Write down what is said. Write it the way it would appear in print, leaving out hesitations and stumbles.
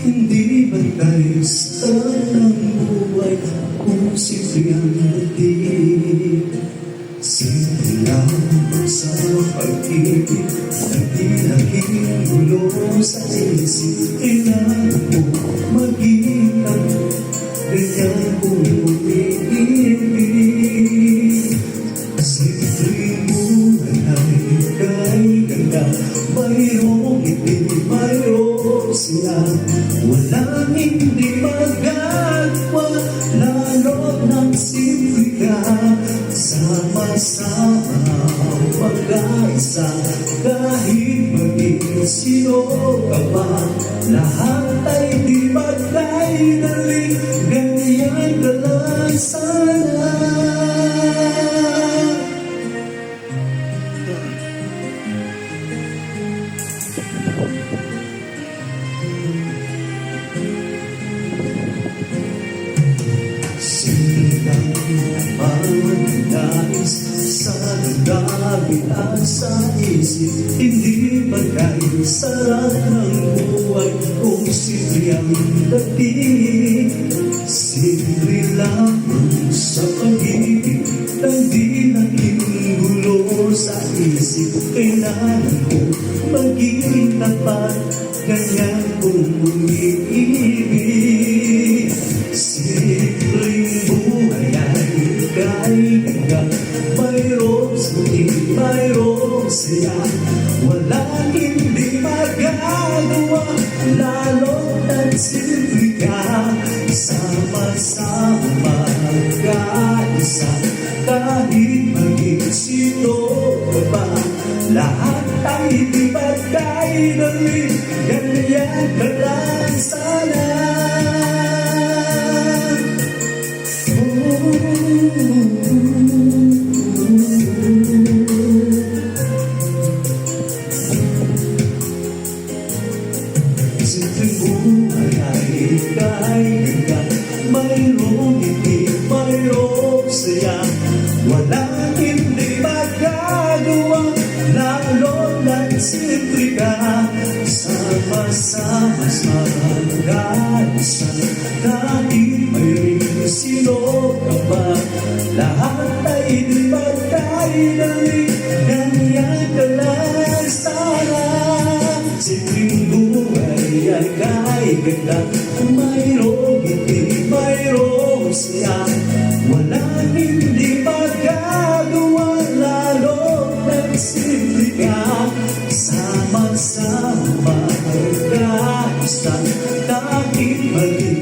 Hindi bantay sa ng buhay kung simple ang dating. Simple lang sa pag-ibig, naging gulo sa isip. Kailangan mo maging ang ganyan kung umiibig. Simpleng buhay ay kay ganda, mayroong ngiti, mayroong siya. Walang hindi magagawa, lalo ng simple ka. Sama-sama mag-aisa, kahit maging sino ka pa. Lahat ay di magkailangan, ganyan ka lang sana. Silang pag-nais sa damdamin at sa isip. Hindi bagay sarap ng buhay kung simple ang dating. Simple lamang sa pag-ibig, hindi naging gulo sa isip. Kailangan mo maging tapat, ganyan kung umiibig. Simpleng buhay ay kay ganda, mayroong sulit, mayroong siya. Walang hindi magagawa, lalo ng simple ka. Sama-sama magkaisa, kahit maging sino ka pa. Lahat ay di magkailangan, ganyan ka lang sana. Simpleng buhay ay kay ganda, mayroong ngiti, mayroong saya. Walang hindi magagawa, lalo ng simple ka. Sama-sama mag-aisa, kahit may sino ka pa. Lahat ay di magkailangan, ganyan ka lang sana. Simpleng buhay ay kay ganda, mayroong ngiti, mayroong siya. Walang hindi magagawa, lalo ng simple ka. Sama-sama magkaisa, kahit mali